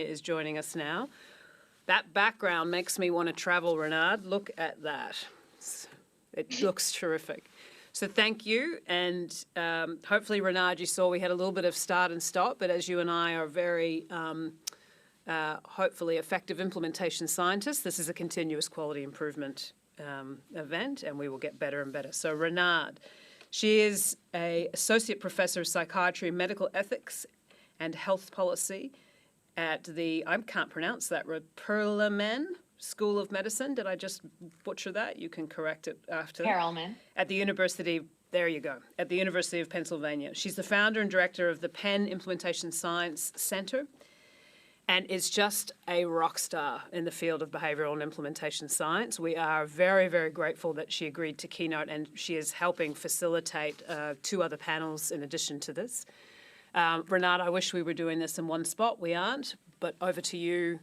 is joining us now. That background makes me want to travel, Rinad. Look at that. It looks terrific. So thank you. And hopefully, Rinad, you saw we had a little bit of start and stop, but as you and I are very hopefully effective implementation scientists, this is a continuous quality improvement event, and we will get better and better. So Rinad, she is an associate professor of psychiatry, medical ethics and health policy at the, I can't pronounce that, Perelman School of Medicine. Did I just butcher that? You can correct it after. Perelman. At the University, there you go, at the University of Pennsylvania. She's the founder and director of the Penn Implementation Science Center, and is just a rock star in the field of behavioural and implementation science. We are very, very grateful that she agreed to keynote, and she is helping facilitate 2 other panels in addition to this. Rinad, I wish we were doing this in one spot. We aren't, but over to you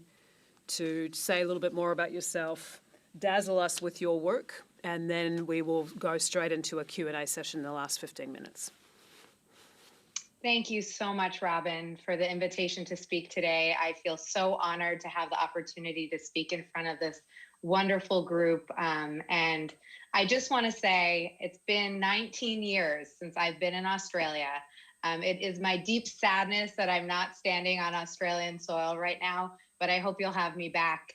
to say a little bit more about yourself, dazzle us with your work, and then we will go straight into a Q&A session in the last 15 minutes. Thank you so much, Robin, for the invitation to speak today. I feel so honored to have the opportunity to speak in front of this wonderful group. And I just want to say it's been 19 years since I've been in Australia. It is my deep sadness that I'm not standing on Australian soil right now, but I hope you'll have me back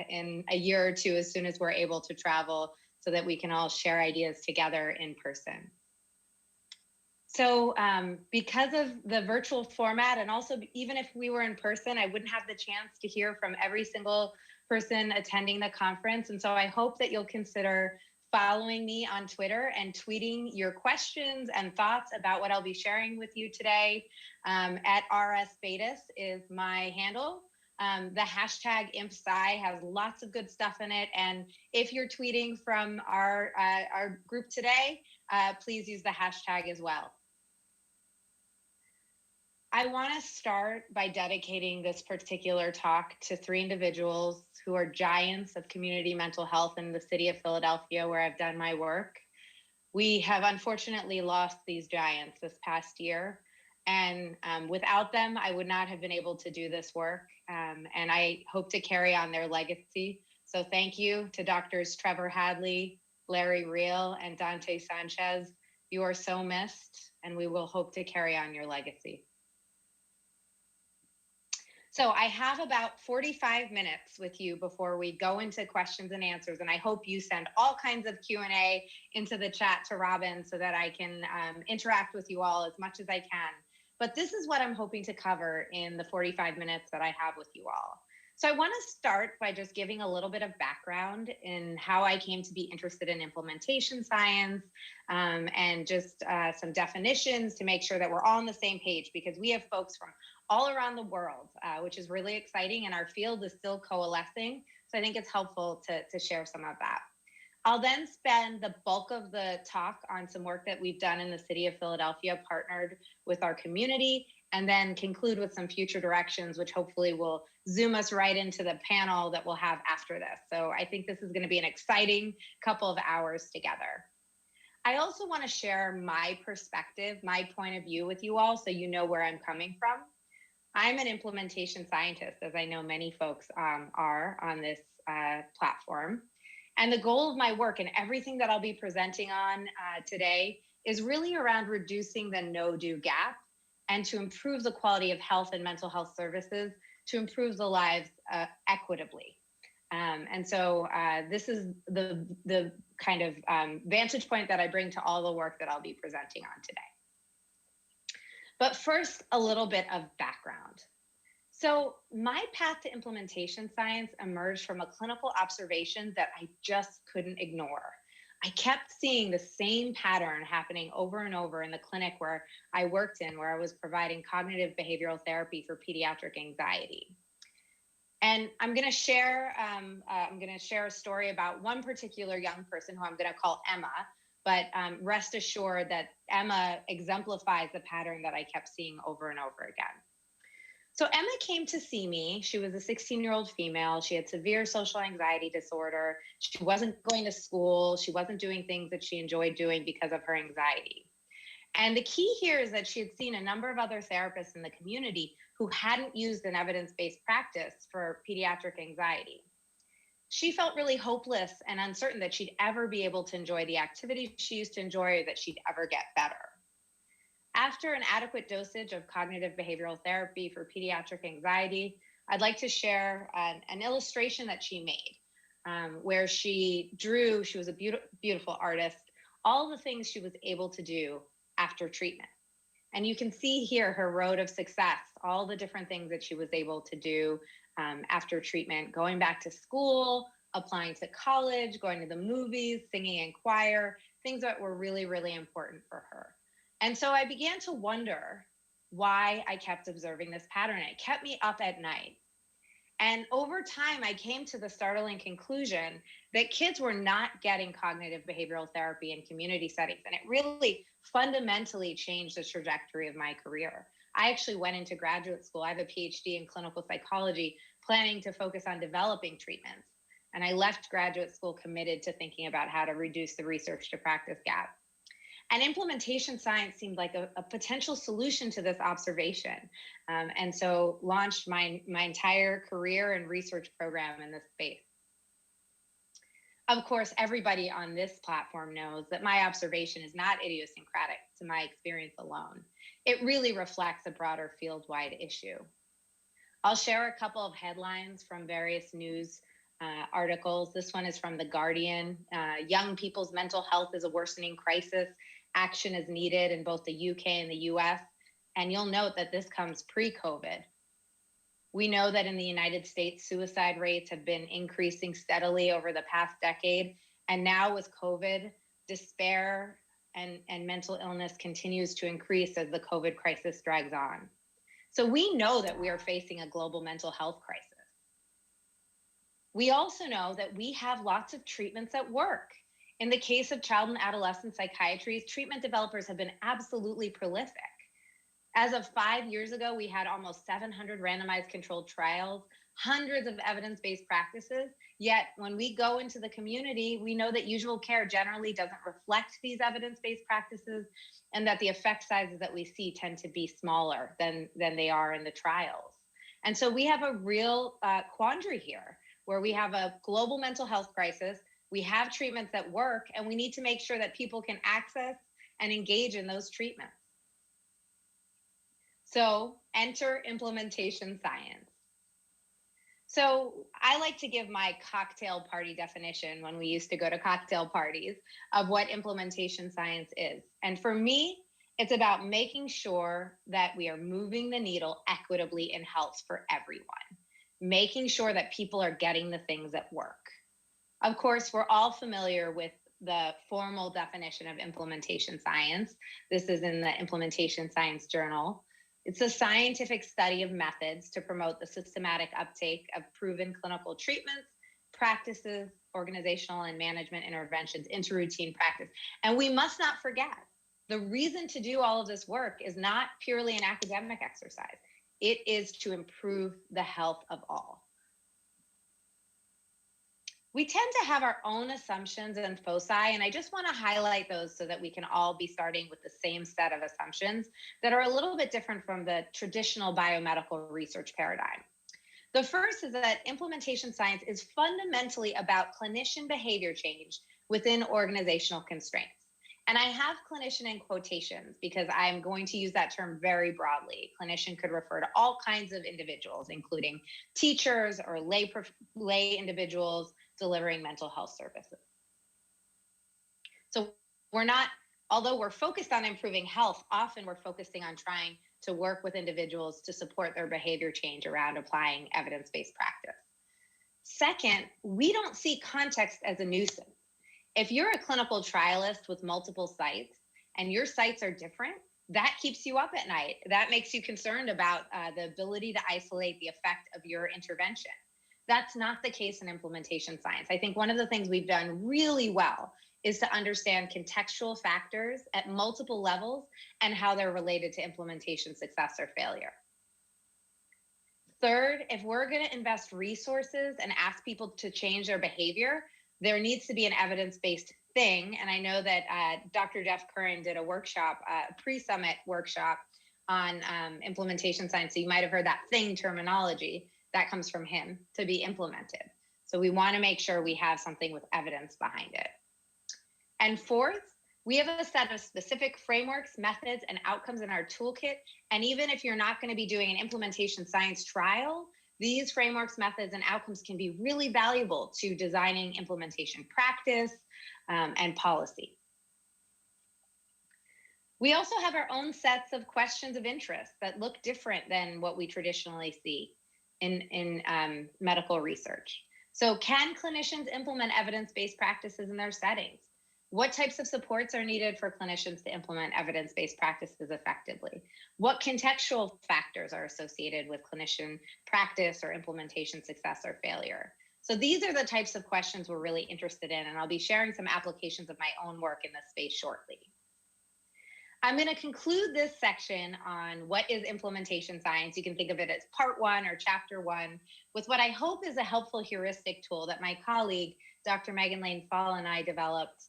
in a year or 2 as soon as we're able to travel so that we can all share ideas together in person. So because of the virtual format, and also even if we were in person, I wouldn't have the chance to hear from every single person attending the conference. And so I hope that you'll consider following me on Twitter and tweeting your questions and thoughts about what I'll be sharing with you today. At @Beidas is my handle. The hashtag ImpSci has lots of good stuff in it. And if you're tweeting from our group today, please use the hashtag as well. I want to start by dedicating this particular talk to 3 individuals who are giants of community mental health in the city of Philadelphia, where I've done my work. We have unfortunately lost these giants this past year, and without them, I would not have been able to do this work, and I hope to carry on their legacy. So thank you to Doctors Trevor Hadley, Larry Reel, and Dante Sanchez. You are so missed, and we will hope to carry on your legacy. So I have about 45 minutes with you before we go into questions and answers, and I hope you send all kinds of Q&A into the chat to Robin so that I can interact with you all as much as I can. But this is what I'm hoping to cover in the 45 minutes that I have with you all. So I want to start by just giving a little bit of background in how I came to be interested in implementation science, and just some definitions to make sure that we're all on the same page, because we have folks from all around the world, which is really exciting, and our field is still coalescing. So I think it's helpful to share some of that. I'll then spend the bulk of the talk on some work that we've done in the city of Philadelphia, partnered with our community, and then conclude with some future directions, which hopefully will zoom us right into the panel that we'll have after this. So I think this is going to be an exciting couple of hours together. I also want to share my perspective, my point of view with you all, so you know where I'm coming from. I'm an implementation scientist, as I know many folks are on this platform. And the goal of my work and everything that I'll be presenting on today is really around reducing the no-do gap and to improve the quality of health and mental health services, to improve the lives equitably. And so this is the kind of vantage point that I bring to all the work that I'll be presenting on today. But first, a little bit of background. So my path to implementation science emerged from a clinical observation that I just couldn't ignore. I kept seeing the same pattern happening over and over in the clinic where I worked in, where I was providing cognitive behavioral therapy for pediatric anxiety. And I'm going to share a story about one particular young person who I'm going to call Emma. But rest assured that Emma exemplifies the pattern that I kept seeing over and over again. So Emma came to see me. She was a 16-year-old female. She had severe social anxiety disorder. She wasn't going to school. She wasn't doing things that she enjoyed doing because of her anxiety. And the key here is that she had seen a number of other therapists in the community who hadn't used an evidence-based practice for pediatric anxiety. She felt really hopeless and uncertain that she'd ever be able to enjoy the activities she used to enjoy, or that she'd ever get better. After an adequate dosage of cognitive behavioral therapy for pediatric anxiety, I'd like to share an illustration that she made, where she drew, she was a beautiful artist, all the things she was able to do after treatment. And you can see here her road of success, all the different things that she was able to do after treatment, going back to school, applying to college, going to the movies, singing in choir, things that were really, really important for her. And so I began to wonder why I kept observing this pattern. It kept me up at night. And over time, I came to the startling conclusion that kids were not getting cognitive behavioral therapy in community settings. And it really fundamentally changed the trajectory of my career. I actually went into graduate school. I have a PhD in clinical psychology, planning to focus on developing treatments. And I left graduate school committed to thinking about how to reduce the research to practice gap. And implementation science seemed like a potential solution to this observation. And so launched my entire career and research program in this space. Of course, everybody on this platform knows that my observation is not idiosyncratic to my experience alone. It really reflects a broader field-wide issue. I'll share a couple of headlines from various news articles. This one is from The Guardian. Young people's mental health is a worsening crisis. Action is needed in both the UK and the US. And you'll note that this comes pre-COVID. We know that in the United States, suicide rates have been increasing steadily over the past decade. And now with COVID, despair and mental illness continues to increase as the COVID crisis drags on. So we know that we are facing a global mental health crisis. We also know that we have lots of treatments that work. In the case of child and adolescent psychiatry, treatment developers have been absolutely prolific. As of 5 years ago, we had almost 700 randomized controlled trials, hundreds of evidence-based practices. Yet when we go into the community, we know that usual care generally doesn't reflect these evidence-based practices, and that the effect sizes that we see tend to be smaller than they are in the trials. And so we have a real quandary here, where we have a global mental health crisis, we have treatments that work, and we need to make sure that people can access and engage in those treatments. So enter implementation science. So I like to give my cocktail party definition when we used to go to cocktail parties of what implementation science is. And for me, it's about making sure that we are moving the needle equitably in health for everyone, making sure that people are getting the things that work. Of course, we're all familiar with the formal definition of implementation science. This is in the Implementation Science Journal. It's a scientific study of methods to promote the systematic uptake of proven clinical treatments, practices, organizational and management interventions into routine practice. And we must not forget, the reason to do all of this work is not purely an academic exercise. It is to improve the health of all. We tend to have our own assumptions and foci, and I just want to highlight those so that we can all be starting with the same set of assumptions that are a little bit different from the traditional biomedical research paradigm. The first is that implementation science is fundamentally about clinician behavior change within organizational constraints. And I have clinician in quotations because I'm going to use that term very broadly. Clinician could refer to all kinds of individuals, including teachers or lay individuals delivering mental health services. So although we're focused on improving health, often we're focusing on trying to work with individuals to support their behavior change around applying evidence-based practice. Second, we don't see context as a nuisance. If you're a clinical trialist with multiple sites and your sites are different, that keeps you up at night. That makes you concerned about the ability to isolate the effect of your intervention. That's not the case in implementation science. I think one of the things we've done really well is to understand contextual factors at multiple levels and how they're related to implementation success or failure. Third, if we're going to invest resources and ask people to change their behavior, there needs to be an evidence-based thing. And I know that Dr. Jeff Curran did a workshop, a pre-summit workshop on implementation science. So you might have heard that thing terminology that comes from him to be implemented. So we want to make sure we have something with evidence behind it. And fourth, we have a set of specific frameworks, methods, and outcomes in our toolkit. And even if you're not going to be doing an implementation science trial, these frameworks, methods, and outcomes can be really valuable to designing implementation practice and policy. We also have our own sets of questions of interest that look different than what we traditionally see in medical research. So can clinicians implement evidence-based practices in their settings? What types of supports are needed for clinicians to implement evidence-based practices effectively? What contextual factors are associated with clinician practice or implementation success or failure? So these are the types of questions we're really interested in, and I'll be sharing some applications of my own work in this space shortly. I'm going to conclude this section on what is implementation science. You can think of it as part 1 or chapter 1 with what I hope is a helpful heuristic tool that my colleague, Dr. Megan Lane Fall, and I developed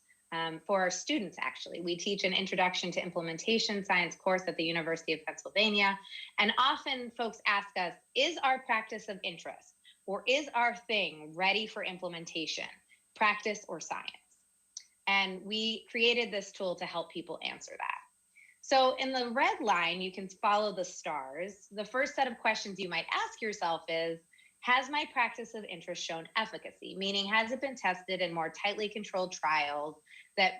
for our students, actually. We teach an Introduction to Implementation Science course at the University of Pennsylvania. And often folks ask us, is our practice of interest, or is our thing ready for implementation, practice or science? And we created this tool to help people answer that. So in the red line, you can follow the stars. The first set of questions you might ask yourself is, has my practice of interest shown efficacy? Meaning, has it been tested in more tightly controlled trials that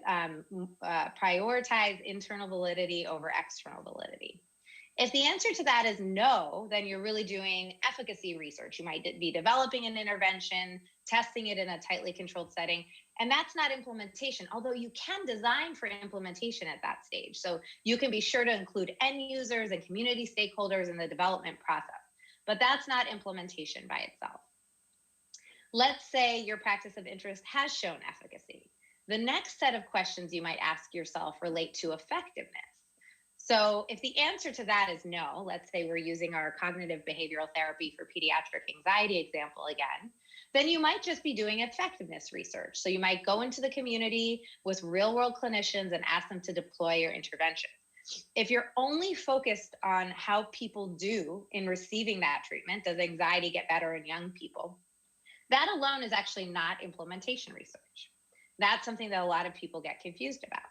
prioritize internal validity over external validity? If the answer to that is no, then you're really doing efficacy research. You might be developing an intervention, testing it in a tightly controlled setting, and that's not implementation, although you can design for implementation at that stage. So you can be sure to include end users and community stakeholders in the development process, but that's not implementation by itself. Let's say your practice of interest has shown efficacy. The next set of questions you might ask yourself relate to effectiveness. So if the answer to that is no, let's say we're using our cognitive behavioral therapy for pediatric anxiety example again, then you might just be doing effectiveness research. So you might go into the community with real world clinicians and ask them to deploy your intervention. If you're only focused on how people do in receiving that treatment, does anxiety get better in young people? That alone is actually not implementation research. That's something that a lot of people get confused about.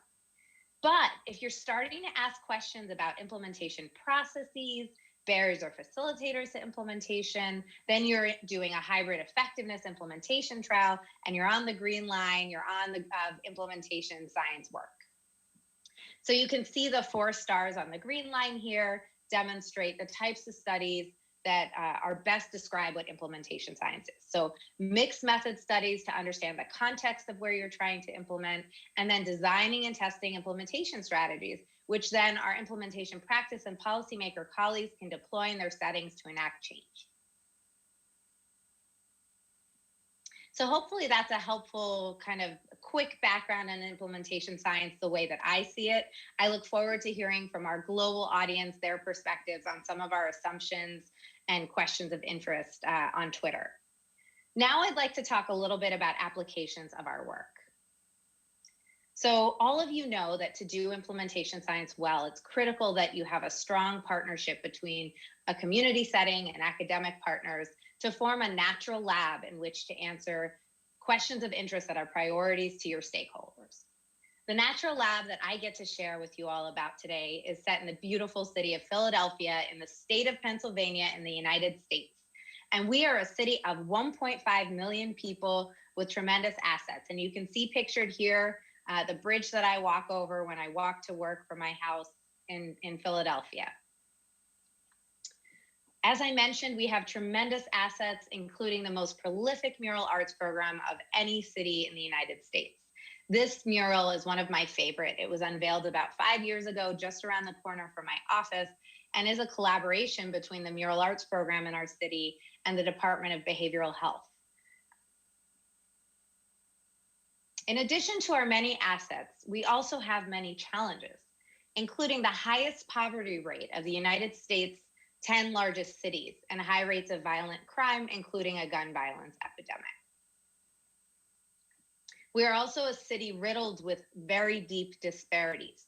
But if you're starting to ask questions about implementation processes, barriers or facilitators to implementation, then you're doing a hybrid effectiveness implementation trial, and you're on the green line, you're on the implementation science work. So you can see the 4 stars on the green line here demonstrate the types of studies that are best describe what implementation science is. So mixed method studies to understand the context of where you're trying to implement, and then designing and testing implementation strategies, which then our implementation practice and policymaker colleagues can deploy in their settings to enact change. So hopefully that's a helpful kind of quick background on implementation science, the way that I see it. I look forward to hearing from our global audience, their perspectives on some of our assumptions and questions of interest on Twitter. Now I'd like to talk a little bit about applications of our work. So all of you know that to do implementation science well, it's critical that you have a strong partnership between a community setting and academic partners to form a natural lab in which to answer questions of interest that are priorities to your stakeholders. The natural lab that I get to share with you all about today is set in the beautiful city of Philadelphia in the state of Pennsylvania in the United States. And we are a city of 1.5 million people with tremendous assets. And you can see pictured here the bridge that I walk over when I walk to work from my house in Philadelphia. As I mentioned, we have tremendous assets, including the most prolific mural arts program of any city in the United States. This mural is one of my favorite. It was unveiled about 5 years ago, just around the corner from my office, and is a collaboration between the mural arts program in our city and the Department of Behavioral Health. In addition to our many assets, we also have many challenges, including the highest poverty rate of the United States' 10 largest cities and high rates of violent crime, including a gun violence epidemic. We are also a city riddled with very deep disparities.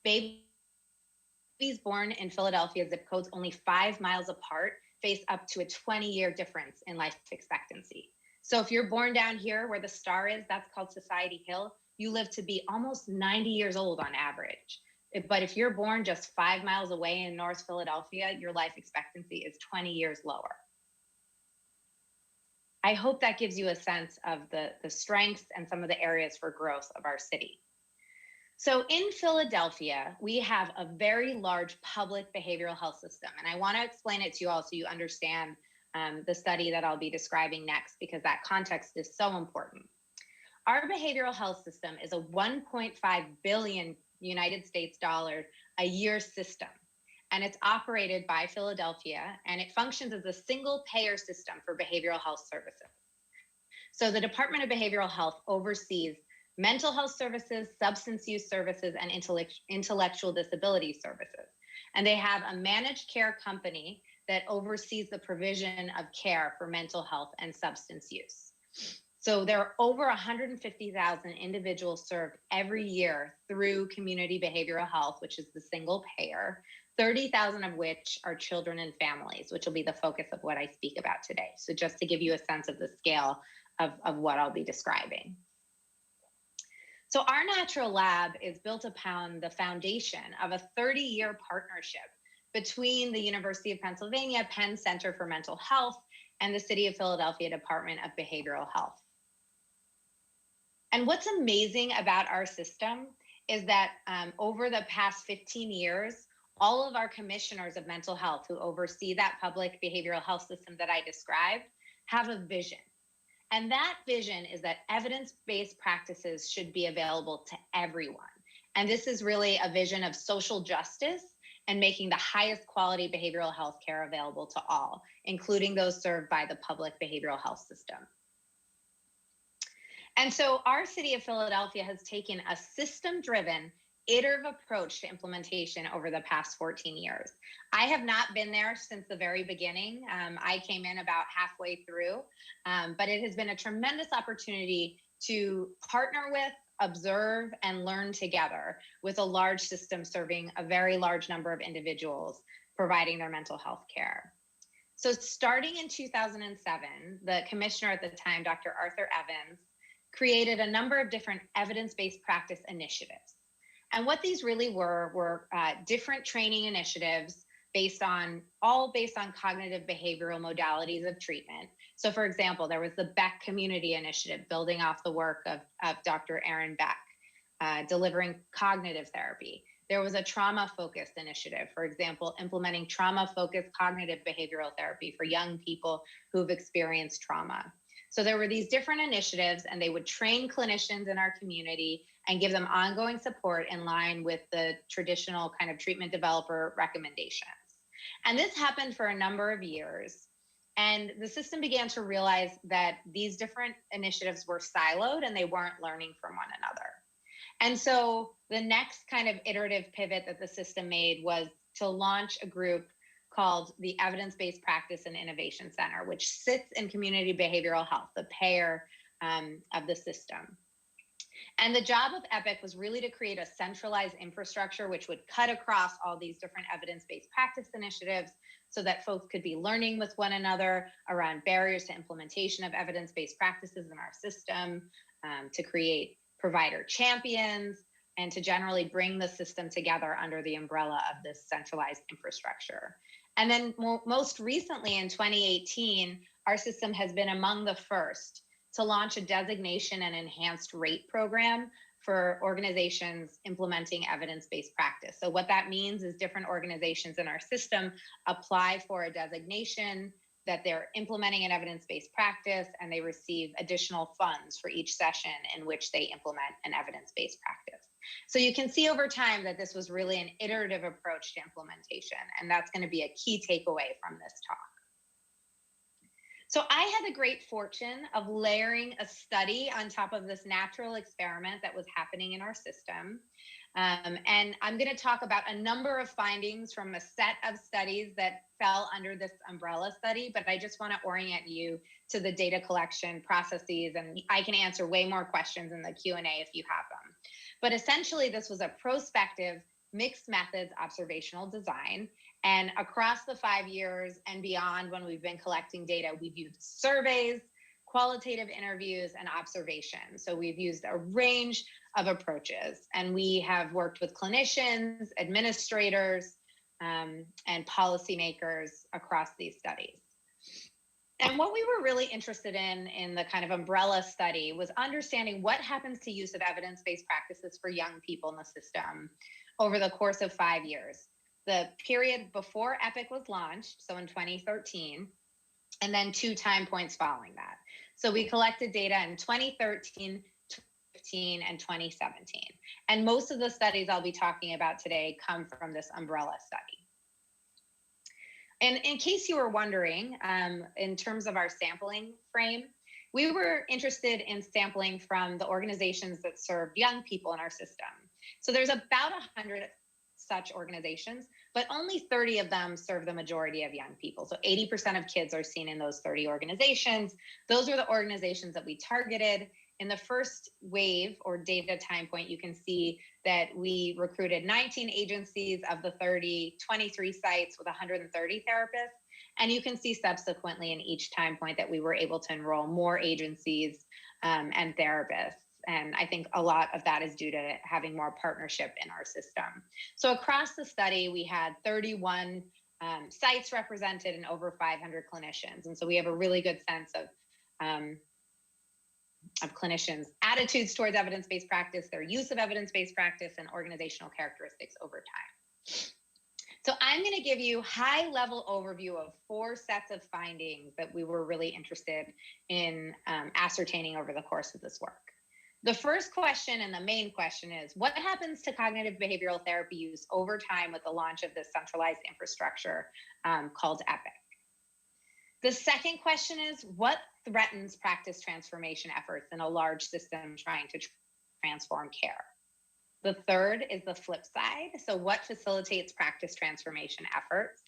Baby babies born in Philadelphia zip codes only 5 miles apart face up to a 20-year difference in life expectancy. So if you're born down here where the star is, that's called Society Hill, you live to be almost 90 years old on average. But if you're born just 5 miles away in North Philadelphia, your life expectancy is 20 years lower. I hope that gives you a sense of the strengths and some of the areas for growth of our city. So in Philadelphia, we have a very large public behavioral health system. And I want to explain it to you all so you understand the study that I'll be describing next, because that context is so important. Our behavioral health system is a 1.5 billion United States dollars a year system. And it's operated by Philadelphia, and it functions as a single payer system for behavioral health services. So the Department of Behavioral Health oversees mental health services, substance use services, and intellectual disability services. And they have a managed care company that oversees the provision of care for mental health and substance use. So there are over 150,000 individuals served every year through community behavioral health, which is the single payer, 30,000 of which are children and families, which will be the focus of what I speak about today. So just to give you a sense of the scale of what I'll be describing. So our natural lab is built upon the foundation of a 30-year partnership between the University of Pennsylvania Penn Center for Mental Health and the City of Philadelphia Department of Behavioral Health. And what's amazing about our system is that over the past 15 years, all of our commissioners of mental health who oversee that public behavioral health system that I described have a vision. And that vision is that evidence-based practices should be available to everyone. And this is really a vision of social justice and making the highest quality behavioral health care available to all, including those served by the public behavioral health system. And so our city of Philadelphia has taken a system-driven, iterative approach to implementation over the past 14 years. I have not been there since the very beginning. I came in about halfway through, but it has been a tremendous opportunity to partner with, observe, and learn together with a large system serving a very large number of individuals providing their mental health care. So starting in 2007, the commissioner at the time, Dr. Arthur Evans, created a number of different evidence-based practice initiatives. And what these really were different training initiatives based on cognitive behavioral modalities of treatment. So for example, there was the Beck Community Initiative, building off the work of Dr. Aaron Beck, delivering cognitive therapy. There was a trauma-focused initiative, for example, implementing trauma-focused cognitive behavioral therapy for young people who've experienced trauma. So there were these different initiatives, and they would train clinicians in our community and give them ongoing support in line with the traditional kind of treatment developer recommendations. And this happened for a number of years. And the system began to realize that these different initiatives were siloed and they weren't learning from one another. And so the next kind of iterative pivot that the system made was to launch a group called the Evidence-Based Practice and Innovation Center, which sits in community behavioral health, the payer of the system. And the job of EPIC was really to create a centralized infrastructure which would cut across all these different evidence-based practice initiatives so that folks could be learning with one another around barriers to implementation of evidence-based practices in our system, to create provider champions, and to generally bring the system together under the umbrella of this centralized infrastructure. And then most recently in 2018, our system has been among the first to launch a designation and enhanced rate program for organizations implementing evidence-based practice. So what that means is different organizations in our system apply for a designation that they're implementing an evidence-based practice, and they receive additional funds for each session in which they implement an evidence-based practice. So you can see over time that this was really an iterative approach to implementation, and that's going to be a key takeaway from this talk. So I had the great fortune of layering a study on top of this natural experiment that was happening in our system. And I'm going to talk about a number of findings from a set of studies that fell under this umbrella study, but I just want to orient you to the data collection processes, and I can answer way more questions in the Q&A if you have them. But essentially, this was a prospective mixed methods observational design. And across the 5 years and beyond, when we've been collecting data, we've used surveys, qualitative interviews, and observations. So we've used a range of approaches, and we have worked with clinicians, administrators, and policymakers across these studies. And what we were really interested in the kind of umbrella study was understanding what happens to use of evidence-based practices for young people in the system over the course of 5 years. The period before EPIC was launched, so in 2013, and then 2 time points following that. So we collected data in 2013, 2015, and 2017. And most of the studies I'll be talking about today come from this umbrella study. And in case you were wondering, in terms of our sampling frame, we were interested in sampling from the organizations that serve young people in our system. So there's about 100 such organizations, but only 30 of them serve the majority of young people. So 80% of kids are seen in those 30 organizations. Those are the organizations that we targeted. In the first wave or data time point, you can see that we recruited 19 agencies of the 30, 23 sites with 130 therapists. And you can see subsequently in each time point that we were able to enroll more agencies and therapists. And I think a lot of that is due to having more partnership in our system. So across the study, we had 31 sites represented and over 500 clinicians. And so we have a really good sense of clinicians' attitudes towards evidence-based practice, their use of evidence-based practice, and organizational characteristics over time. So I'm going to give you a high-level overview of 4 sets of findings that we were really interested in ascertaining over the course of this work. The first question and the main question is, what happens to cognitive behavioral therapy use over time with the launch of this centralized infrastructure called EPIC? The second question is, what threatens practice transformation efforts in a large system trying to transform care? The third is the flip side. So what facilitates practice transformation efforts?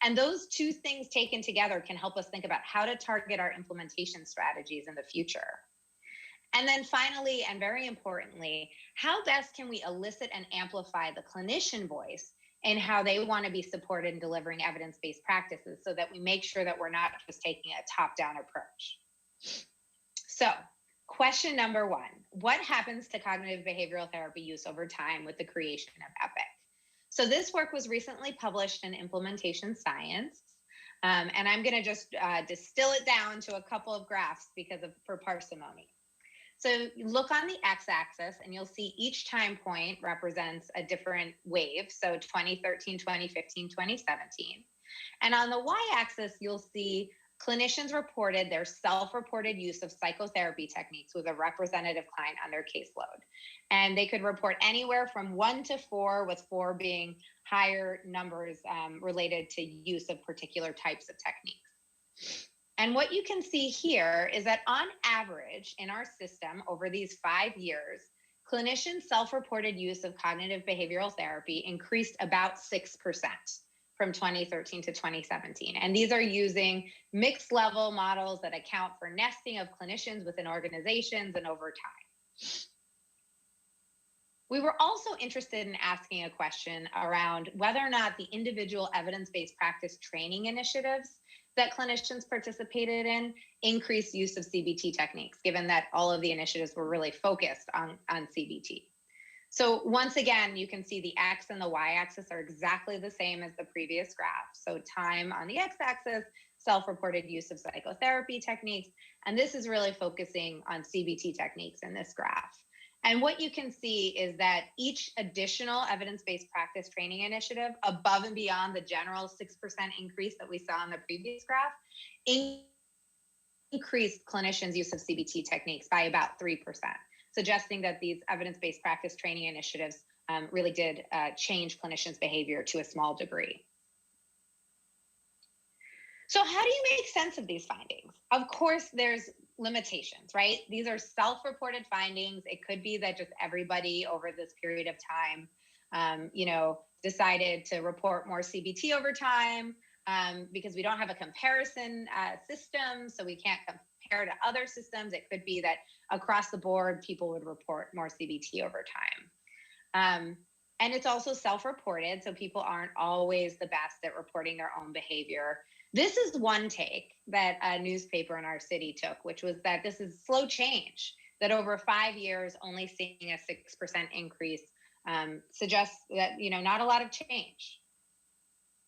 And those 2 things taken together can help us think about how to target our implementation strategies in the future. And then finally, and very importantly, how best can we elicit and amplify the clinician voice and how they want to be supported in delivering evidence-based practices so that we make sure that we're not just taking a top-down approach. So question number 1, what happens to cognitive behavioral therapy use over time with the creation of EPIC? So this work was recently published in Implementation Science, and I'm going to just distill it down to a couple of graphs for parsimony. So look on the x-axis and you'll see each time point represents a different wave. So 2013, 2015, 2017. And on the y-axis, you'll see clinicians reported their self-reported use of psychotherapy techniques with a representative client on their caseload. And they could report anywhere from 1 to 4, with 4 being higher numbers related to use of particular types of techniques. And what you can see here is that on average in our system over these 5 years, clinicians' self-reported use of cognitive behavioral therapy increased about 6% from 2013 to 2017. And these are using mixed level models that account for nesting of clinicians within organizations and over time. We were also interested in asking a question around whether or not the individual evidence-based practice training initiatives that clinicians participated in increased use of CBT techniques, given that all of the initiatives were really focused on CBT. So once again, you can see the X and the Y-axis are exactly the same as the previous graph. So time on the X-axis, self-reported use of psychotherapy techniques, and this is really focusing on CBT techniques in this graph. And what you can see is that each additional evidence-based practice training initiative, above and beyond the general 6% increase that we saw in the previous graph, increased clinicians' use of CBT techniques by about 3%, suggesting that these evidence-based practice training initiatives really did change clinicians' behavior to a small degree. So how do you make sense of these findings? Of course, there's limitations, right? These are self-reported findings. It could be that just everybody over this period of time, decided to report more CBT over time because we don't have a comparison system, so we can't compare to other systems. It could be that across the board, people would report more CBT over time. And it's also self-reported, so people aren't always the best at reporting their own behavior. This is one take that a newspaper in our city took, which was that this is slow change, that over 5 years, only seeing a 6% increase suggests that, not a lot of change.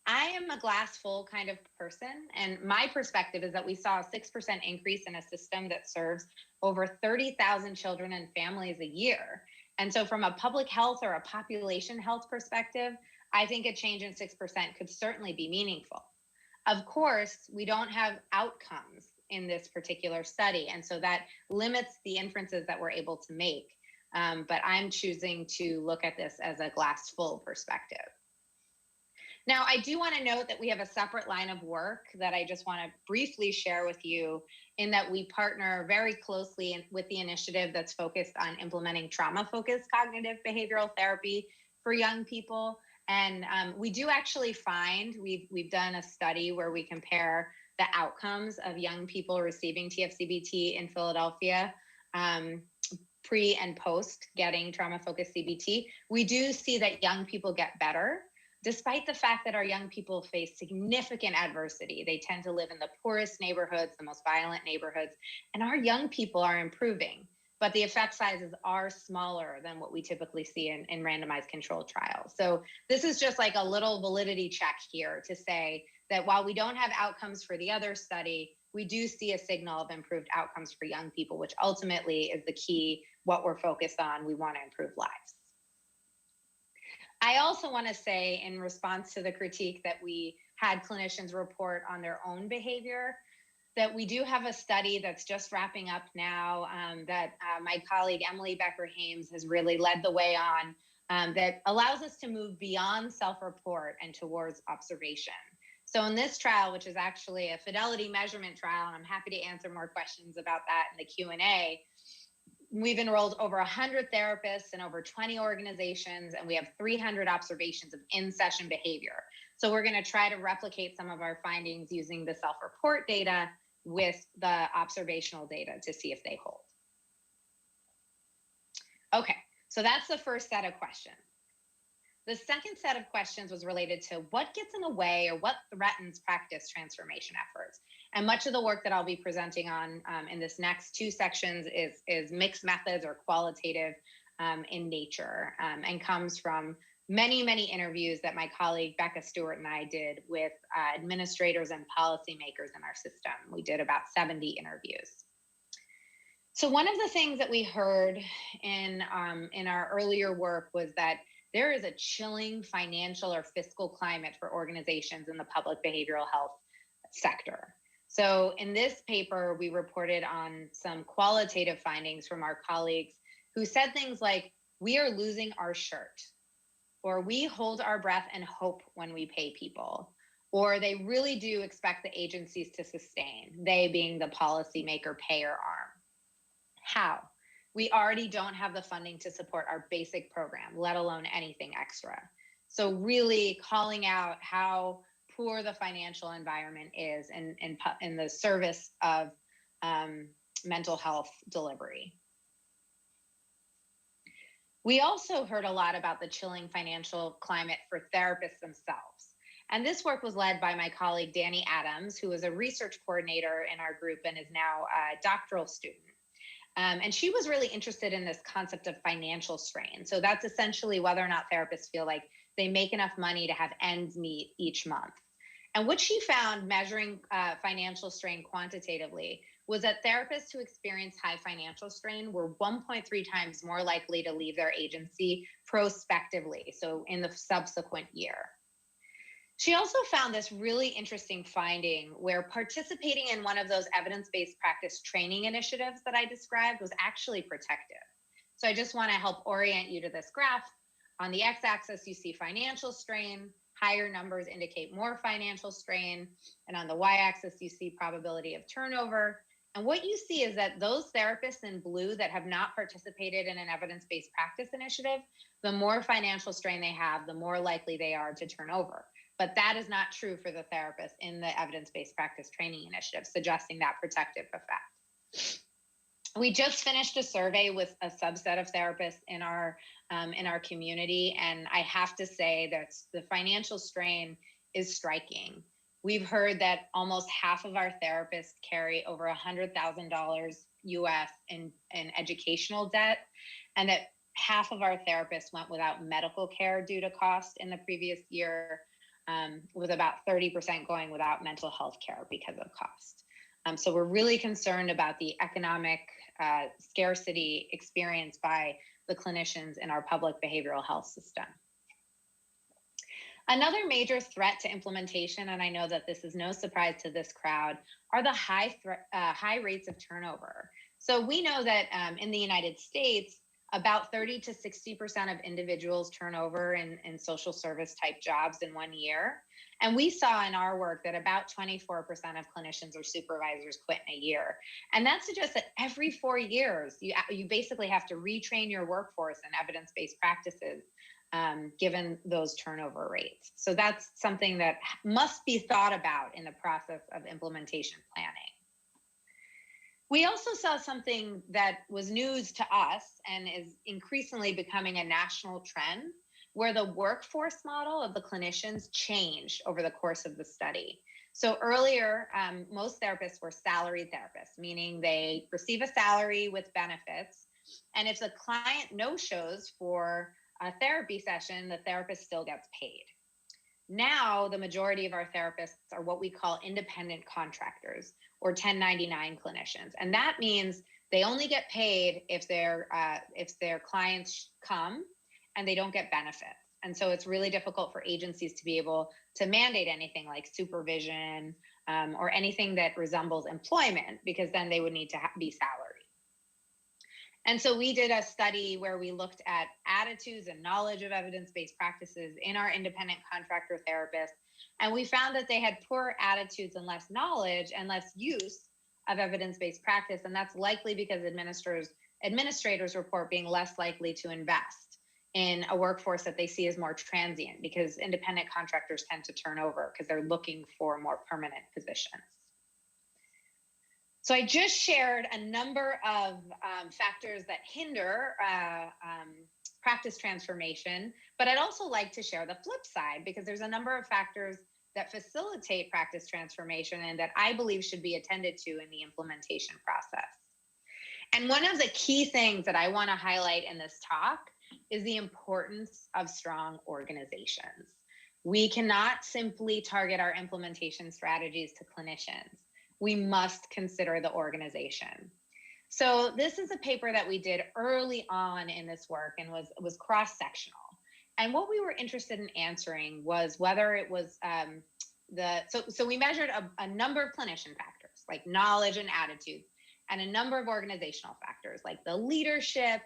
I am a glass full kind of person, and my perspective is that we saw a 6% increase in a system that serves over 30,000 children and families a year. And so from a public health or a population health perspective, I think a change in 6% could certainly be meaningful. Of course, we don't have outcomes in this particular study, and so that limits the inferences that we're able to make. But I'm choosing to look at this as a glass full perspective. Now, I do want to note that we have a separate line of work that I just want to briefly share with you, in that we partner very closely with the initiative that's focused on implementing trauma-focused cognitive behavioral therapy for young people. And we do actually find, we've done a study where we compare the outcomes of young people receiving TFCBT in Philadelphia pre and post getting trauma-focused CBT. We do see that young people get better, despite the fact that our young people face significant adversity. They tend to live in the poorest neighborhoods, the most violent neighborhoods, and our young people are improving, but the effect sizes are smaller than what we typically see in randomized controlled trials. So this is just like a little validity check here to say that while we don't have outcomes for the other study, we do see a signal of improved outcomes for young people, which ultimately is the key, what we're focused on. We want to improve lives. I also want to say, in response to the critique that we had clinicians report on their own behavior, that we do have a study that's just wrapping up now that my colleague Emily Becker-Hames has really led the way on, that allows us to move beyond self-report and towards observation. So in this trial, which is actually a fidelity measurement trial, and I'm happy to answer more questions about that in the Q&A, we've enrolled over 100 therapists in over 20 organizations, and we have 300 observations of in-session behavior. So we're going to try to replicate some of our findings using the self-report data with the observational data to see if they hold. Okay, so that's the first set of questions. The second set of questions was related to what gets in the way or what threatens practice transformation efforts. And much of the work that I'll be presenting on in this next two sections is mixed methods or qualitative in nature, and comes from many, many interviews that my colleague Becca Stewart and I did with administrators and policymakers in our system. We did about 70 interviews. So one of the things that we heard in our earlier work was that there is a chilling financial or fiscal climate for organizations in the public behavioral health sector. So in this paper, we reported on some qualitative findings from our colleagues who said things like, we are losing our shirt, or we hold our breath and hope when we pay people, or they really do expect the agencies to sustain, they being the policymaker payer arm. How? We already don't have the funding to support our basic program, let alone anything extra. So really calling out how poor the financial environment is in the service of mental health delivery. We also heard a lot about the chilling financial climate for therapists themselves. And this work was led by my colleague, Danny Adams, who was a research coordinator in our group and is now a doctoral student. And she was really interested in this concept of financial strain. So that's essentially whether or not therapists feel like they make enough money to have ends meet each month. And what she found measuring financial strain quantitatively was that therapists who experience high financial strain were 1.3 times more likely to leave their agency prospectively, so in the subsequent year. She also found this really interesting finding where participating in one of those evidence-based practice training initiatives that I described was actually protective. So I just want to help orient you to this graph. On the x-axis, you see financial strain. Higher numbers indicate more financial strain. And on the y-axis, you see probability of turnover. And what you see is that those therapists in blue that have not participated in an evidence-based practice initiative, the more financial strain they have, the more likely they are to turn over. But that is not true for the therapists in the evidence-based practice training initiative, suggesting that protective effect. We just finished a survey with a subset of therapists in our community, and I have to say that the financial strain is striking. We've heard that almost half of our therapists carry over $100,000 US in educational debt, and that half of our therapists went without medical care due to cost in the previous year, with about 30% going without mental health care because of cost. So we're really concerned about the economic scarcity experienced by the clinicians in our public behavioral health system. Another major threat to implementation, and I know that this is no surprise to this crowd, are the high rates of turnover. So we know that in the United States, about 30 to 60% of individuals turn over in social service type jobs in 1 year. And we saw in our work that about 24% of clinicians or supervisors quit in a year. And that suggests that every 4 years, you basically have to retrain your workforce in evidence-based practices, given those turnover rates. So that's something that must be thought about in the process of implementation planning. We also saw something that was news to us and is increasingly becoming a national trend, where the workforce model of the clinicians changed over the course of the study. So earlier, most therapists were salaried therapists, meaning they receive a salary with benefits. And if the client no-shows for a therapy session, the therapist still gets paid. Now, the majority of our therapists are what we call independent contractors, or 1099 clinicians. And that means they only get paid if their clients come and they don't get benefits. And so it's really difficult for agencies to be able to mandate anything like supervision or anything that resembles employment, because then they would need to be salaried. And so we did a study where we looked at attitudes and knowledge of evidence-based practices in our independent contractor therapists. And we found that they had poorer attitudes and less knowledge and less use of evidence-based practice. And that's likely because administrators report being less likely to invest in a workforce that they see as more transient, because independent contractors tend to turn over because they're looking for more permanent positions. So I just shared a number of factors that hinder practice transformation, but I'd also like to share the flip side, because there's a number of factors that facilitate practice transformation and that I believe should be attended to in the implementation process. And one of the key things that I want to highlight in this talk is the importance of strong organizations. We cannot simply target our implementation strategies to clinicians. We must consider the organization. So this is a paper that we did early on in this work and was cross-sectional. And what we were interested in answering was whether it was so we measured a number of clinician factors like knowledge and attitudes, and a number of organizational factors like the leadership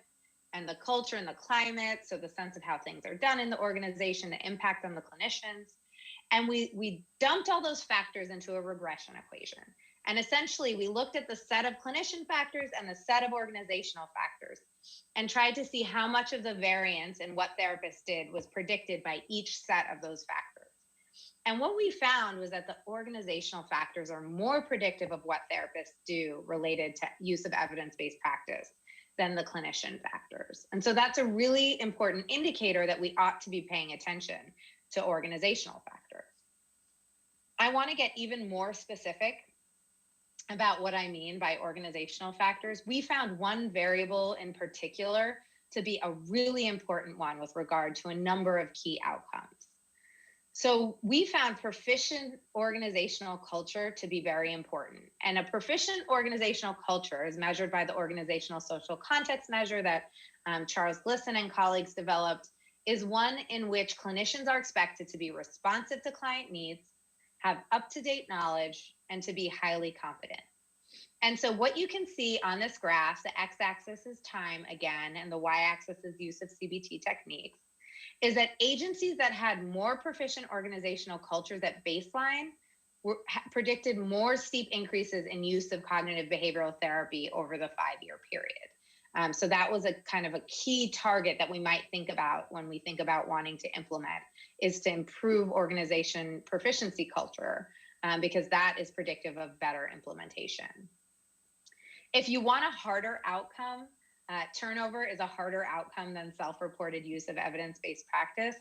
and the culture and the climate, so the sense of how things are done in the organization, the impact on the clinicians. And we dumped all those factors into a regression equation. And essentially, we looked at the set of clinician factors and the set of organizational factors and tried to see how much of the variance in what therapists did was predicted by each set of those factors. And what we found was that the organizational factors are more predictive of what therapists do related to use of evidence-based practice than the clinician factors. And so that's a really important indicator that we ought to be paying attention to organizational factors. I want to get even more specific about what I mean by organizational factors. We found one variable in particular to be a really important one with regard to a number of key outcomes. So we found proficient organizational culture to be very important. And a proficient organizational culture, as measured by the organizational social context measure that Charles Glisson and colleagues developed, is one in which clinicians are expected to be responsive to client needs, have up-to-date knowledge, and to be highly competent. And so what you can see on this graph, the x-axis is time again, and the y-axis is use of CBT techniques, is that agencies that had more proficient organizational cultures at baseline predicted more steep increases in use of cognitive behavioral therapy over the 5-year period. So that was a kind of a key target that we might think about when we think about wanting to implement, is to improve organization proficiency culture, because that is predictive of better implementation. If you want a harder outcome, turnover is a harder outcome than self-reported use of evidence-based practice.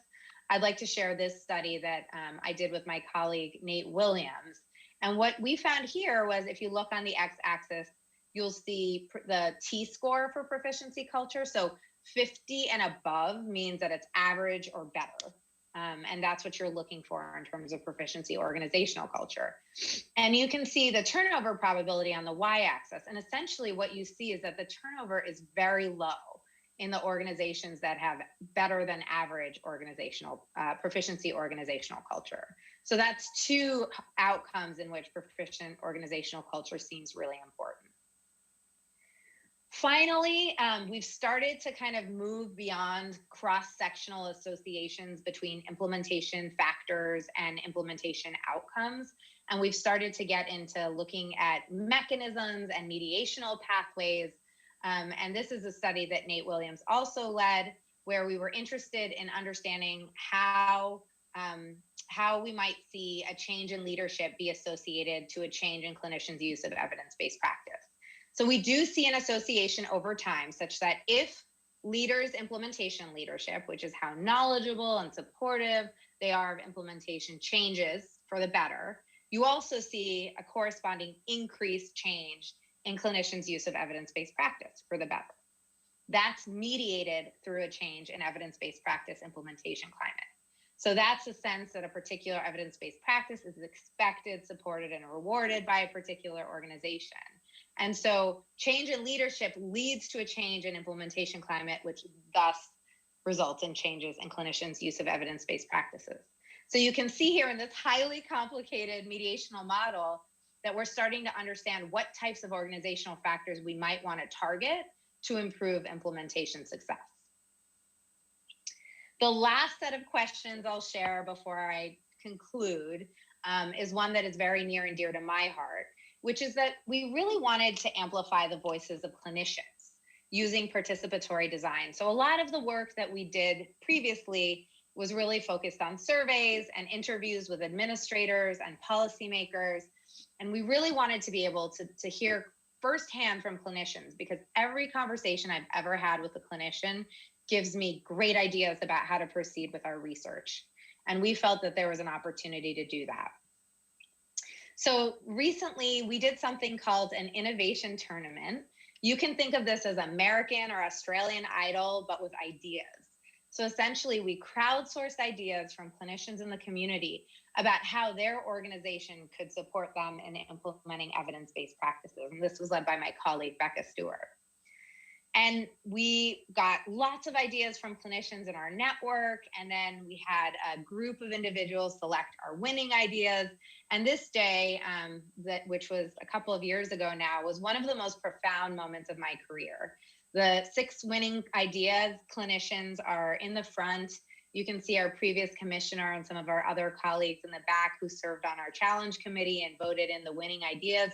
I'd like to share this study that I did with my colleague, Nate Williams. And what we found here was, if you look on the x-axis, you'll see the T-score for proficiency culture. So 50 and above means that it's average or better. And that's what you're looking for in terms of proficiency organizational culture. And you can see the turnover probability on the y-axis. And essentially what you see is that the turnover is very low in the organizations that have better than average organizational proficiency organizational culture. So that's two outcomes in which proficient organizational culture seems really important. Finally, we've started to kind of move beyond cross-sectional associations between implementation factors and implementation outcomes. And we've started to get into looking at mechanisms and mediational pathways. And this is a study that Nate Williams also led, where we were interested in understanding how we might see a change in leadership be associated to a change in clinicians' use of evidence-based practice. So we do see an association over time, such that if leaders' implementation leadership, which is how knowledgeable and supportive they are of implementation, changes for the better, you also see a corresponding increased change in clinicians' use of evidence-based practice for the better. That's mediated through a change in evidence-based practice implementation climate. So that's a sense that a particular evidence-based practice is expected, supported, and rewarded by a particular organization. And so change in leadership leads to a change in implementation climate, which thus results in changes in clinicians' use of evidence-based practices. So you can see here in this highly complicated mediational model that we're starting to understand what types of organizational factors we might want to target to improve implementation success. The last set of questions I'll share before I conclude is one that is very near and dear to my heart, which is that we really wanted to amplify the voices of clinicians using participatory design. So a lot of the work that we did previously was really focused on surveys and interviews with administrators and policymakers. And we really wanted to be able to hear firsthand from clinicians, because every conversation I've ever had with a clinician gives me great ideas about how to proceed with our research. And we felt that there was an opportunity to do that. So recently we did something called an innovation tournament. You can think of this as American or Australian Idol, but with ideas. So essentially we crowdsourced ideas from clinicians in the community about how their organization could support them in implementing evidence-based practices. And this was led by my colleague, Becca Stewart. And we got lots of ideas from clinicians in our network. And then we had a group of individuals select our winning ideas. And this day, which was a couple of years ago now, was one of the most profound moments of my career. The 6 winning ideas, clinicians are in the front. You can see our previous commissioner and some of our other colleagues in the back who served on our challenge committee and voted in the winning ideas.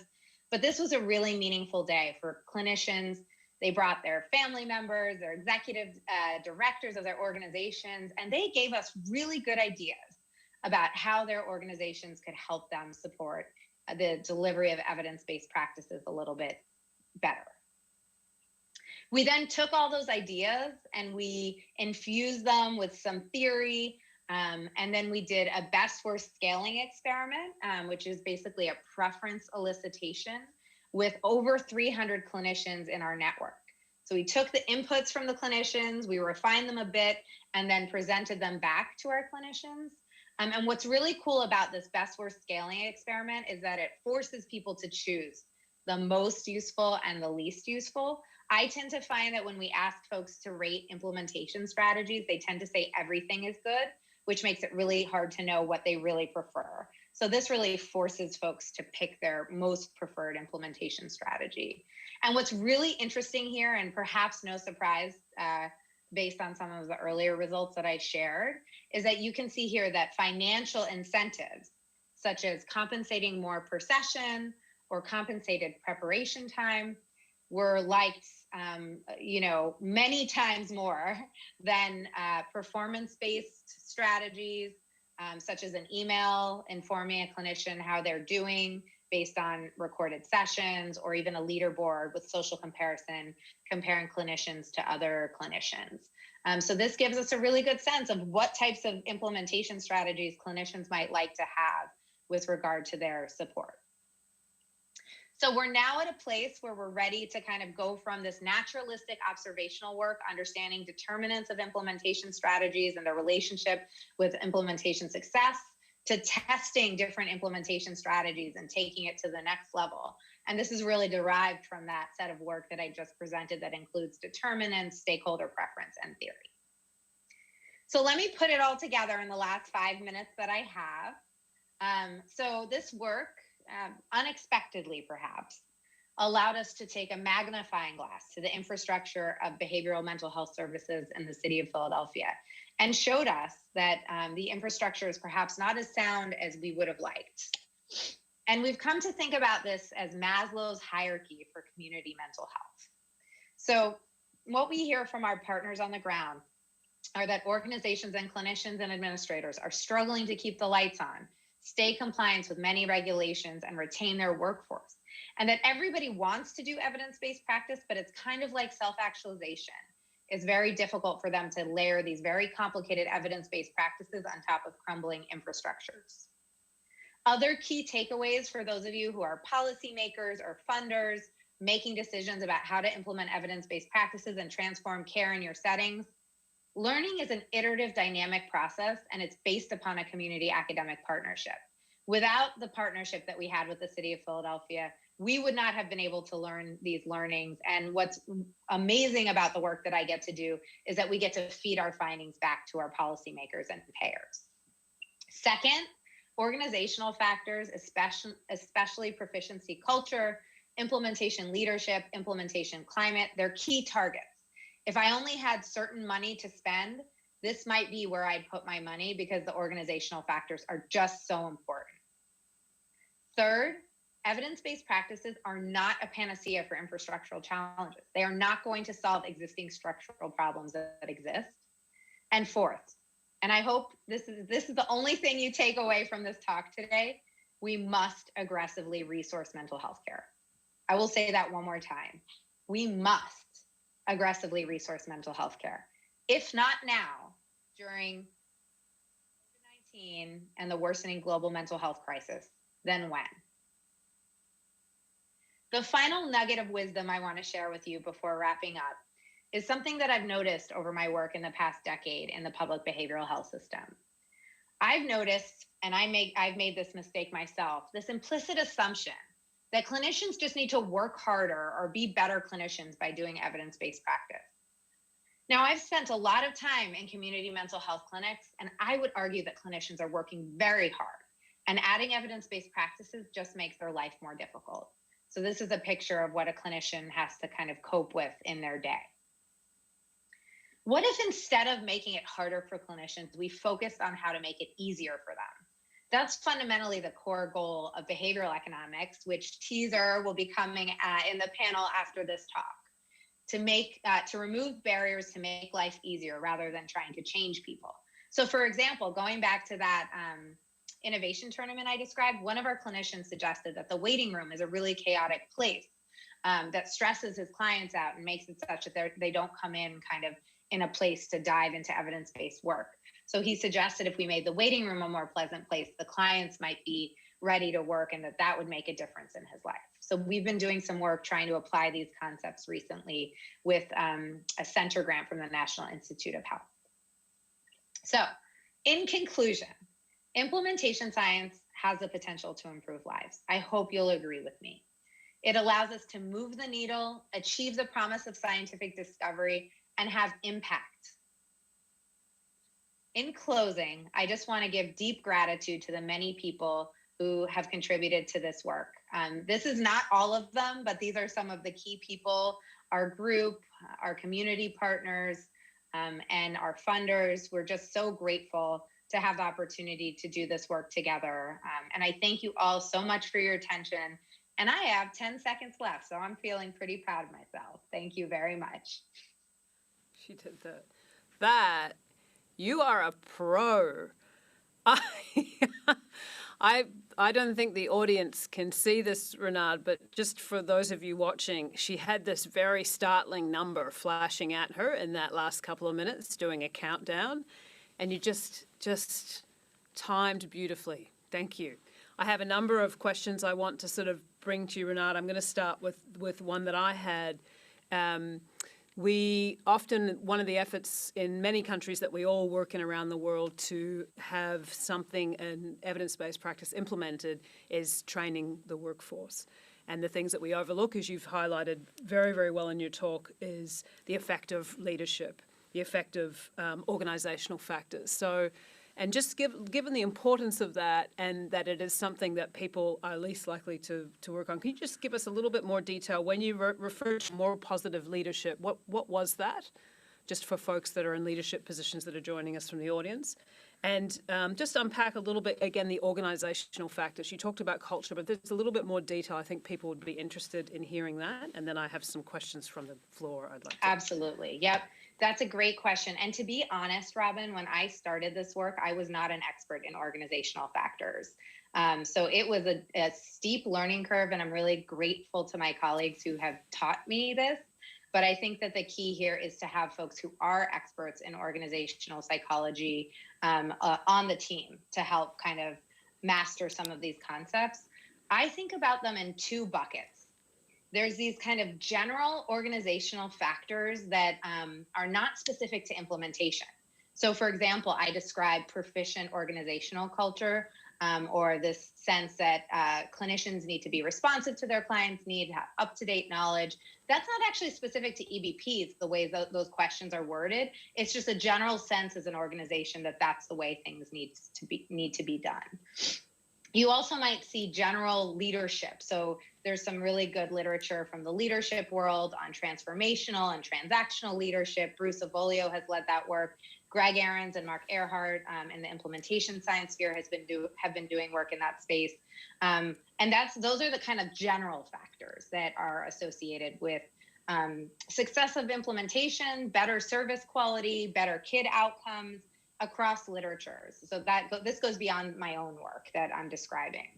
But this was a really meaningful day for clinicians. They brought their family members, their executive directors of their organizations, and they gave us really good ideas about how their organizations could help them support the delivery of evidence-based practices a little bit better. We then took all those ideas and we infused them with some theory, and then we did a best-worst scaling experiment, which is basically a preference elicitation with over 300 clinicians in our network. So we took the inputs from the clinicians, we refined them a bit, and then presented them back to our clinicians. And what's really cool about this best-worst scaling experiment is that it forces people to choose the most useful and the least useful. I tend to find that when we ask folks to rate implementation strategies, they tend to say everything is good, which makes it really hard to know what they really prefer. So this really forces folks to pick their most preferred implementation strategy. And what's really interesting here, and perhaps no surprise based on some of the earlier results that I shared, is that you can see here that financial incentives, such as compensating more per session or compensated preparation time, were liked many times more than performance-based strategies, such as an email informing a clinician how they're doing, based on recorded sessions or even a leaderboard with social comparison, comparing clinicians to other clinicians. So this gives us a really good sense of what types of implementation strategies clinicians might like to have with regard to their support. So we're now at a place where we're ready to kind of go from this naturalistic observational work, understanding determinants of implementation strategies and their relationship with implementation success, to testing different implementation strategies and taking it to the next level. And this is really derived from that set of work that I just presented that includes determinants, stakeholder preference, and theory. So let me put it all together in the last 5 minutes that I have. So this work, unexpectedly perhaps, allowed us to take a magnifying glass to the infrastructure of behavioral mental health services in the city of Philadelphia and showed us that the infrastructure is perhaps not as sound as we would have liked. And we've come to think about this as Maslow's hierarchy for community mental health. So what we hear from our partners on the ground are that organizations and clinicians and administrators are struggling to keep the lights on, stay compliant with many regulations, and retain their workforce. And that everybody wants to do evidence-based practice, but it's kind of like self-actualization. It's very difficult for them to layer these very complicated evidence-based practices on top of crumbling infrastructures. Other key takeaways for those of you who are policymakers or funders making decisions about how to implement evidence-based practices and transform care in your settings. Learning is an iterative, dynamic process, and it's based upon a community academic partnership. Without the partnership that we had with the city of Philadelphia, we would not have been able to learn these learnings. And what's amazing about the work that I get to do is that we get to feed our findings back to our policymakers and payers. Second, organizational factors, especially proficiency culture, implementation leadership, implementation climate, they're key targets. If I only had certain money to spend, this might be where I'd put my money because the organizational factors are just so important. Third, evidence-based practices are not a panacea for infrastructural challenges. They are not going to solve existing structural problems that exist. And fourth, and I hope this is the only thing you take away from this talk today, we must aggressively resource mental health care. I will say that one more time. We must aggressively resource mental health care. If not now, during COVID-19 and the worsening global mental health crisis, then when? The final nugget of wisdom I want to share with you before wrapping up is something that I've noticed over my work in the past decade in the public behavioral health system. I've noticed, and I've made this mistake myself, this implicit assumption that clinicians just need to work harder or be better clinicians by doing evidence-based practice. Now, I've spent a lot of time in community mental health clinics, and I would argue that clinicians are working very hard, and adding evidence-based practices just makes their life more difficult. So this is a picture of what a clinician has to kind of cope with in their day. What if instead of making it harder for clinicians, we focused on how to make it easier for them? That's fundamentally the core goal of behavioral economics, which Teaser will be coming in the panel after this talk, to remove barriers to make life easier rather than trying to change people. So for example, going back to that innovation tournament I described, one of our clinicians suggested that the waiting room is a really chaotic place that stresses his clients out and makes it such that they don't come in kind of in a place to dive into evidence-based work. So he suggested if we made the waiting room a more pleasant place, the clients might be ready to work and that would make a difference in his life. So we've been doing some work trying to apply these concepts recently with a center grant from the National Institute of Health. So in conclusion, implementation science has the potential to improve lives. I hope you'll agree with me. It allows us to move the needle, achieve the promise of scientific discovery, and have impact. In closing, I just want to give deep gratitude to the many people who have contributed to this work. This is not all of them, but these are some of the key people, our group, our community partners, and our funders. We're just so grateful to have the opportunity to do this work together. And I thank you all so much for your attention. And I have 10 seconds left, so I'm feeling pretty proud of myself. Thank you very much. She did that. You are a pro. I, I, I don't think the audience can see this, Rinad, but just for those of you watching, she had this very startling number flashing at her in that last couple of minutes, doing a countdown, and you just timed beautifully. Thank you. I have a number of questions I want to sort of bring to you, Rinad. I'm going to start with one that I had. We often, one of the efforts in many countries that we all work in around the world to have something, an evidence-based practice implemented, is training the workforce. And the things that we overlook, as you've highlighted very, very well in your talk, is the effect of leadership, the effect of organisational factors. So, and just given the importance of that and that it is something that people are least likely to work on, can you just give us a little bit more detail? When you refer to more positive leadership, what was that? Just for folks that are in leadership positions that are joining us from the audience. And just unpack a little bit, again, the organisational factors. You talked about culture, but there's a little bit more detail. I think people would be interested in hearing that. And then I have some questions from the floor I'd like to. Absolutely. Yep. That's a great question. And to be honest, Robin, when I started this work, I was not an expert in organizational factors. So it was a steep learning curve, and I'm really grateful to my colleagues who have taught me this. But I think that the key here is to have folks who are experts in organizational psychology on the team to help kind of master some of these concepts. I think about them in two buckets. There's these kind of general organizational factors that are not specific to implementation. So for example, I describe proficient organizational culture, or this sense that clinicians need to be responsive to their clients, need to have up-to-date knowledge. That's not actually specific to EBPs, the way those questions are worded. It's just a general sense as an organization that that's the way things need to be done. You also might see general leadership. So there's some really good literature from the leadership world on transformational and transactional leadership. Bruce Avolio has led that work. Greg Ahrens and Mark Earhart in the implementation science sphere have been doing work in that space. And those are the kind of general factors that are associated with success of implementation, better service quality, better kid outcomes, across literatures. So this goes beyond my own work that I'm describing.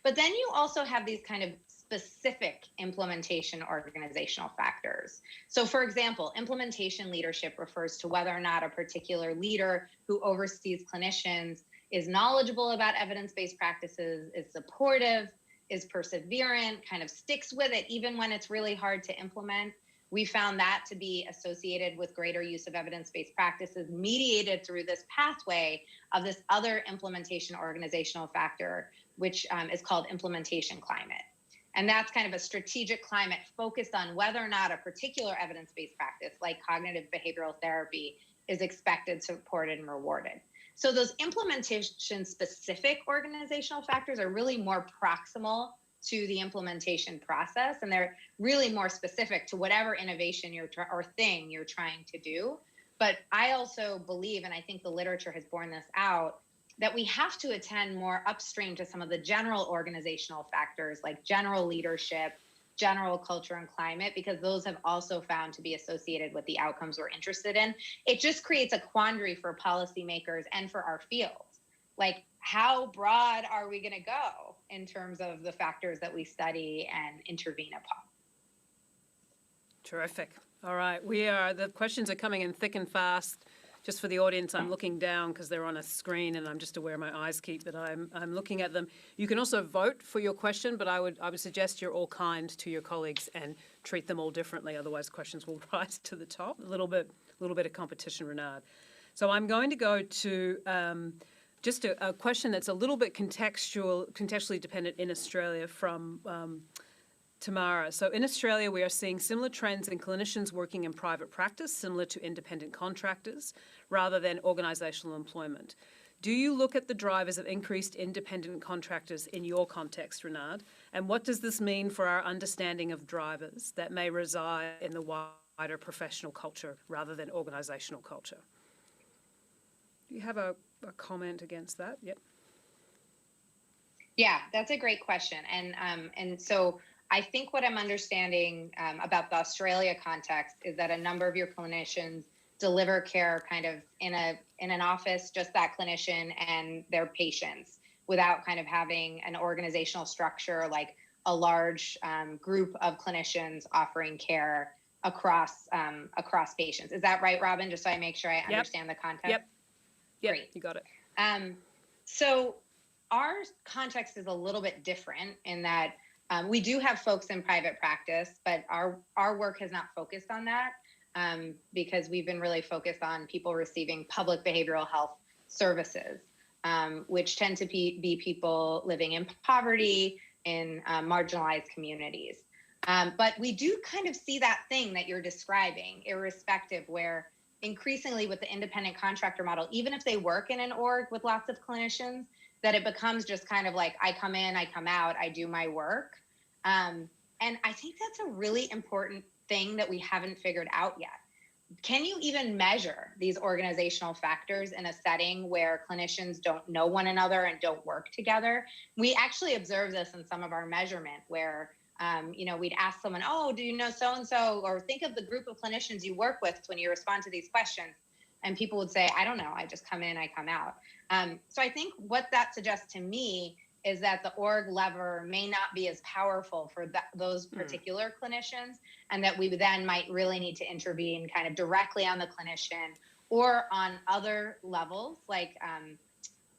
But then you also have these kind of specific implementation organizational factors. So for example, implementation leadership refers to whether or not a particular leader who oversees clinicians is knowledgeable about evidence-based practices, is supportive, is perseverant, kind of sticks with it even when it's really hard to implement. We found that to be associated with greater use of evidence-based practices mediated through this pathway of this other implementation organizational factor, which is called implementation climate. And that's kind of a strategic climate focused on whether or not a particular evidence-based practice like cognitive behavioral therapy is expected, supported, and rewarded. So those implementation-specific organizational factors are really more proximal to the implementation process, and they're really more specific to whatever innovation or thing you're trying to do. But I also believe, and I think the literature has borne this out, that we have to attend more upstream to some of the general organizational factors like general leadership, general culture and climate, because those have also found to be associated with the outcomes we're interested in. It just creates a quandary for policymakers and for our field. Like, how broad are we going to go in terms of the factors that we study and intervene upon? Terrific. All right. The questions are coming in thick and fast. Just for the audience, I'm looking down because they're on a screen and I'm just aware my eyes keep that I'm looking at them. You can also vote for your question, but I would suggest you're all kind to your colleagues and treat them all differently. Otherwise, questions will rise to the top. A little bit of competition, Rinad. So I'm going to go to just a question that's a little bit contextually dependent in Australia from Tamara. So in Australia, we are seeing similar trends in clinicians working in private practice, similar to independent contractors, rather than organisational employment. Do you look at the drivers of increased independent contractors in your context, Rinad? And what does this mean for our understanding of drivers that may reside in the wider professional culture rather than organisational culture? Do you have a comment against that? Yep. Yeah, that's a great question. And so I think what I'm understanding about the Australia context is that a number of your clinicians deliver care kind of in an office, just that clinician and their patients, without kind of having an organizational structure like a large group of clinicians offering care across patients. Is that right, Robin? Just so I make sure I understand the context. Yep. Great. You got it. So our context is a little bit different in that we do have folks in private practice, but our work has not focused on that because we've been really focused on people receiving public behavioral health services, which tend to be people living in poverty in marginalized communities. But we do kind of see that thing that you're describing, irrespective, where increasingly with the independent contractor model, even if they work in an org with lots of clinicians, that it becomes just kind of like, I come in, I come out, I do my work. And I think that's a really important thing that we haven't figured out yet. Can you even measure these organizational factors in a setting where clinicians don't know one another and don't work together? We actually observe this in some of our measurement where we'd ask someone, oh, do you know so-and-so? Or think of the group of clinicians you work with when you respond to these questions. And people would say, I don't know, I just come in, I come out. So I think what that suggests to me is that the org lever may not be as powerful for those particular clinicians, and that we then might really need to intervene kind of directly on the clinician or on other levels like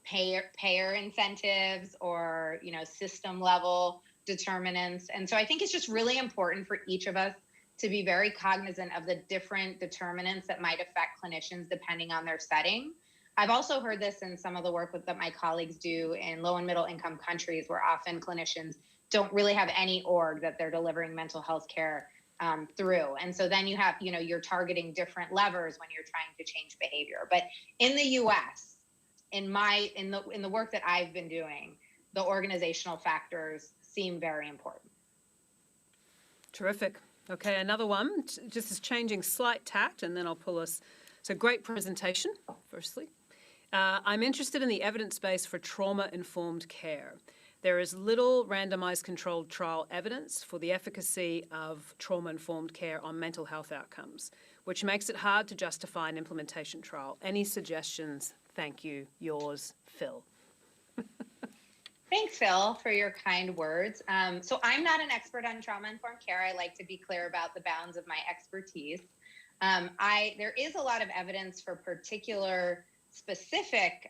payer incentives or system level determinants. And so I think it's just really important for each of us to be very cognizant of the different determinants that might affect clinicians depending on their setting. I've also heard this in some of the work that my colleagues do in low and middle income countries, where often clinicians don't really have any org that they're delivering mental health care through. And so then you have, you're targeting different levers when you're trying to change behavior. But in the US, in the work that I've been doing, the organizational factors seem very important. Terrific. Okay, another one, just is changing slight tact, and then I'll pull us. So great presentation, firstly. I'm interested in the evidence base for trauma-informed care. There is little randomized controlled trial evidence for the efficacy of trauma-informed care on mental health outcomes, which makes it hard to justify an implementation trial. Any suggestions? Thank you. Yours, Phil. Thanks, Phil, for your kind words. So I'm not an expert on trauma-informed care. I like to be clear about the bounds of my expertise. There is a lot of evidence for particular specific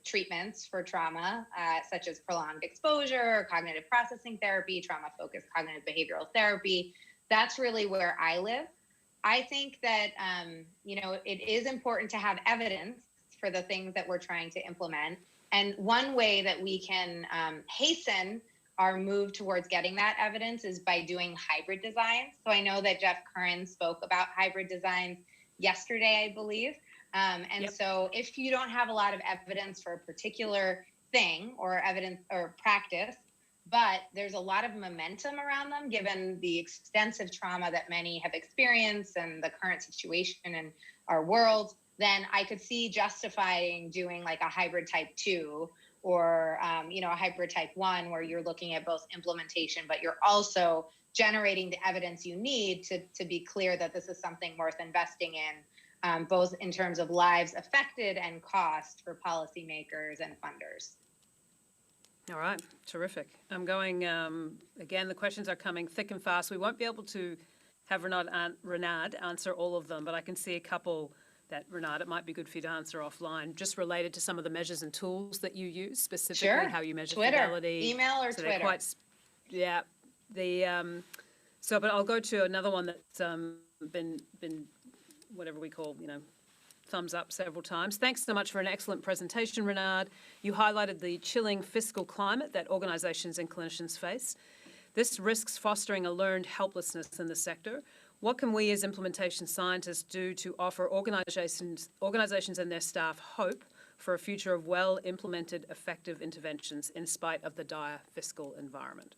treatments for trauma, such as prolonged exposure, cognitive processing therapy, trauma-focused cognitive behavioral therapy. That's really where I live. I think that, it is important to have evidence for the things that we're trying to implement. And one way that we can hasten our move towards getting that evidence is by doing hybrid designs. So I know that Jeff Curran spoke about hybrid designs yesterday, I believe. So if you don't have a lot of evidence for a particular thing or evidence or practice, but there's a lot of momentum around them, given the extensive trauma that many have experienced and the current situation in our world, then I could see justifying doing like a hybrid type 2 or, a hybrid type 1, where you're looking at both implementation, but you're also generating the evidence you need to be clear that this is something worth investing in, both in terms of lives affected and cost for policymakers and funders. All right, terrific. I'm going, again, the questions are coming thick and fast. We won't be able to have Rinad answer all of them, but I can see a couple that, Rinad, it might be good for you to answer offline, just related to some of the measures and tools that you use, specifically how you measure Twitter, fidelity. email or Twitter. But I'll go to another one that's been whatever we call, thumbs up several times. Thanks so much for an excellent presentation, Rinad. You highlighted the chilling fiscal climate that organisations and clinicians face. This risks fostering a learned helplessness in the sector. What can we as implementation scientists do to offer organisations and their staff hope for a future of well-implemented, effective interventions in spite of the dire fiscal environment?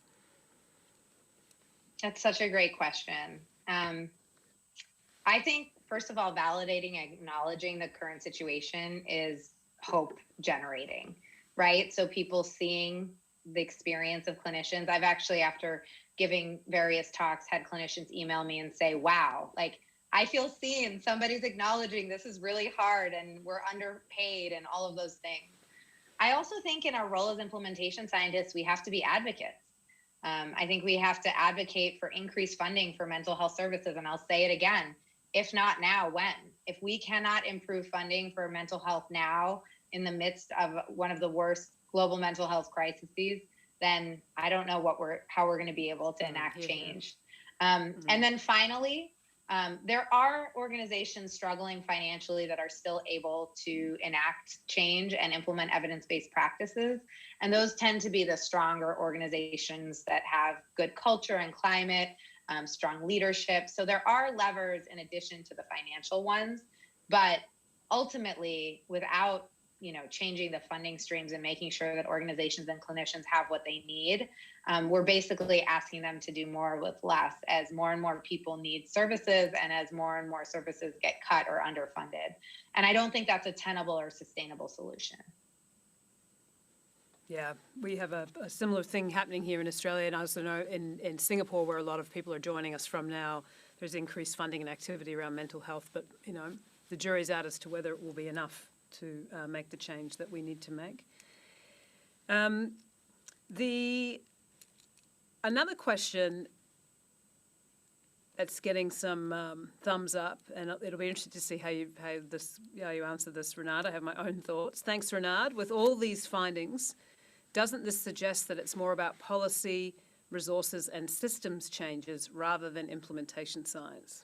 That's such a great question. I think, first of all, validating and acknowledging the current situation is hope generating, right? So people seeing the experience of clinicians. I've actually, after giving various talks, had clinicians email me and say, wow, like I feel seen. Somebody's acknowledging this is really hard and we're underpaid and all of those things. I also think in our role as implementation scientists, we have to be advocates. I think we have to advocate for increased funding for mental health services. And I'll say it again, if not now, when? If we cannot improve funding for mental health now in the midst of one of the worst global mental health crises, then I don't know how we're going to be able to enact change. And then finally, there are organizations struggling financially that are still able to enact change and implement evidence-based practices. And those tend to be the stronger organizations that have good culture and climate, strong leadership. So there are levers in addition to the financial ones, but ultimately without changing the funding streams and making sure that organizations and clinicians have what they need, we're basically asking them to do more with less as more and more people need services and as more and more services get cut or underfunded. And I don't think that's a tenable or sustainable solution. Yeah, we have a similar thing happening here in Australia, and I also know in Singapore, where a lot of people are joining us from now, there's increased funding and activity around mental health, but the jury's out as to whether it will be enough to make the change that we need to make. Another question that's getting some thumbs up, and it'll be interesting to see how you answer this, Rinad. I have my own thoughts. Thanks, Rinad. With all these findings, doesn't this suggest that it's more about policy, resources, and systems changes rather than implementation science?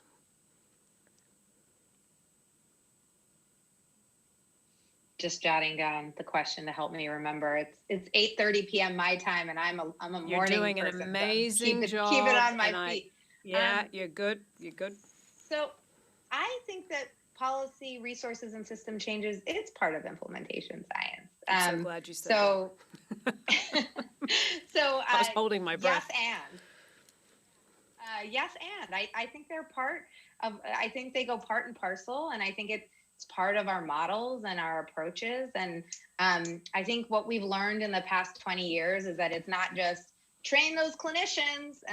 Just jotting down the question to help me remember. It's 8:30 p.m. my time, and I'm a morning You're doing person, an amazing job. Keep it on my feet. Yeah, you're good. You're good. So I think that policy, resources, and system changes, it's part of implementation science. I'm so glad you said that. So I was holding my breath. Yes, and I think they're part of. I think they go part and parcel, and I think it's part of our models and our approaches. And I think what we've learned in the past 20 years is that it's not just train those clinicians